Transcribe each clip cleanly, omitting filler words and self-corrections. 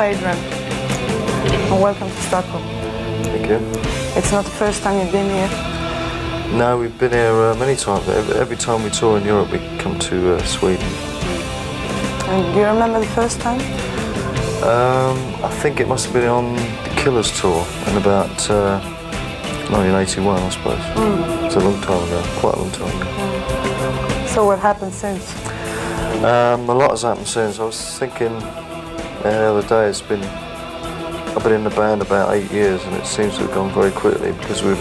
Hi Adrian, and welcome to Stockholm. Thank you. It's not the first time you've been here. No, we've been here many times. Every time we tour in Europe, we come to Sweden. And do you remember the first time? I think it must have been on the Killers tour in about 1981, I suppose. It's a long time ago, quite a long time ago. So what happened since? A lot has happened since. I was thinking the other day, I've been in the band about 8 years, and it seems to have gone very quickly because we've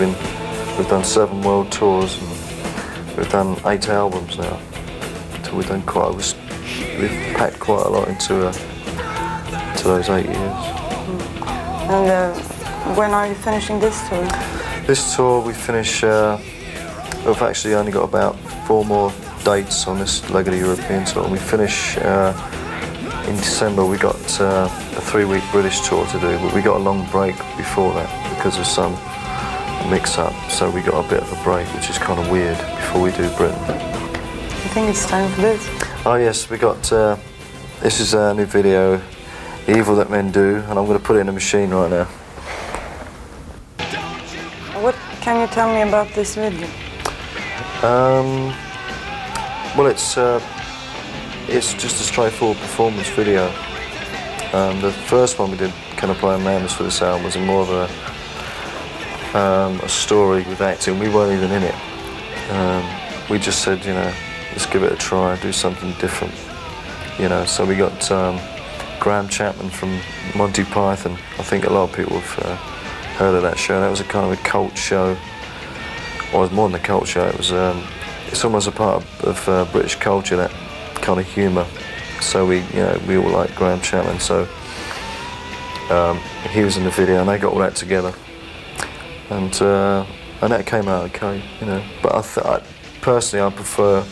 done 7 world tours and we've done 8 albums now. So we've packed quite a lot into those 8 years. And when are you finishing this tour? This tour we finish. We've actually only got about 4 more dates on this leg of the European tour. We finish in December. We got a 3-week British tour to do, but we got a long break before that because of some mix-up. So we got a bit of a break, which is kind of weird, before we do Britain. I think it's time for this. Oh yes, we got. This is a new video, "The Evil That Men Do," and I'm going to put it in a machine right now. What can you tell me about this video? Well, it's just a straightforward performance video. The first one we did, "Can I Play a Madness," for this album was more of a story with acting. We weren't even in it. We just said, let's give it a try, do something different. So we got Graham Chapman from Monty Python. I think a lot of people have heard of that show. That was a kind of a cult show. Well, it was more than a cult show. It was. It's almost a part of British culture, that kind of humour. So we all like Graham Chapman. So he was in the video, and they got all that together, and that came out okay, But personally, I prefer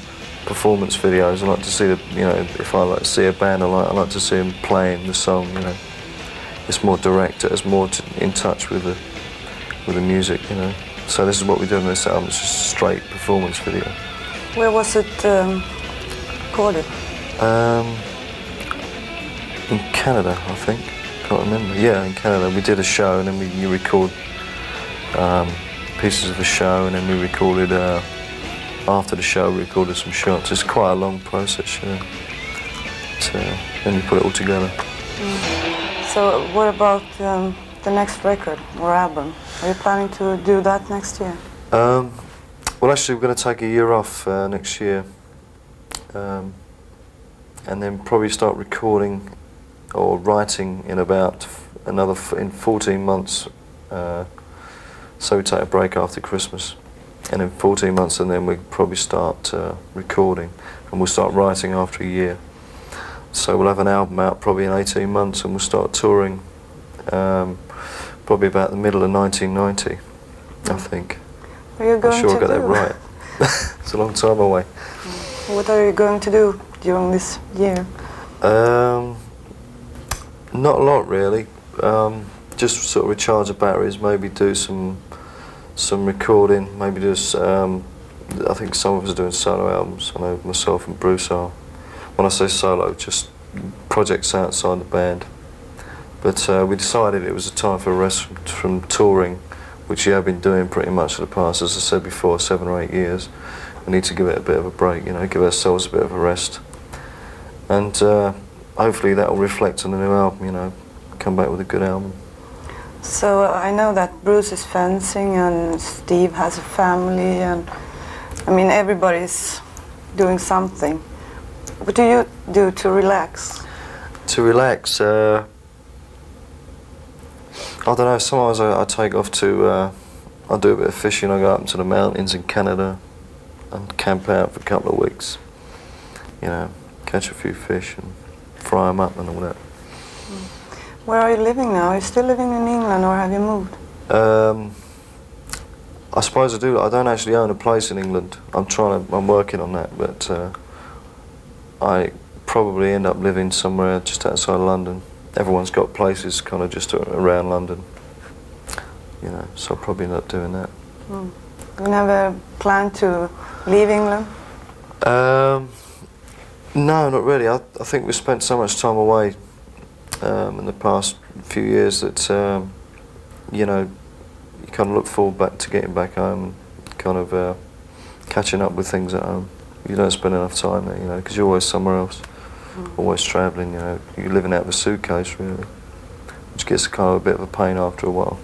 performance videos. I like to see if I like to see a band, I like to see them playing the song. It's more direct. It's more in touch with the music. So this is what we do in this album. It's just a straight performance video. Where was it recorded? In Canada, I think. Can't remember. Yeah, in Canada. We did a show, and then you record pieces of the show, and then we recorded. After the show, we recorded some shots. It's quite a long process, then you put it all together. So what about the next record or album? Are you planning to do that next year? Well, actually, we're going to take a year off next year, and then probably start recording or writing in about in 14 months. So we take a break after Christmas, and in 14 months, and then we probably start recording, and we'll start writing after a year. So we'll have an album out probably in 18 months, and we'll start touring probably about the middle of 1990, I think. Are you going I'm sure to I got that do? right. It's a long time away. What are you going to do during this year? Not a lot really. Just sort of recharge the batteries, maybe do some recording, maybe just I think some of us are doing solo albums. I know myself and Bruce are. When I say solo, just projects outside the band. But we decided it was a time for a rest from touring, which we have been doing pretty much for the past, as I said before, 7 or 8 years. We need to give it a bit of a break, give ourselves a bit of a rest. And hopefully that will reflect on the new album, come back with a good album. So I know that Bruce is fencing and Steve has a family, and everybody's doing something. What do you do to relax? To relax, I don't know, sometimes I take off to, I do a bit of fishing. I go up into the mountains in Canada and camp out for a couple of weeks. Catch a few fish and fry them up and all that. Where are you living now? Are you still living in England, or have you moved? I suppose I do. I don't actually own a place in England. I'm working on that, but I probably end up living somewhere just outside London. Everyone's got places kind of just around London, so I'll probably end up doing that. You never plan to leave England? No, not really. I think we spent so much time away in the past few years that you know, you kind of look forward back to getting back home and kind of catching up with things at home. You don't spend enough time there, you know, because you're always somewhere else, always travelling, you know. You're living out of a suitcase, really, which gets kind of a bit of a pain after a while.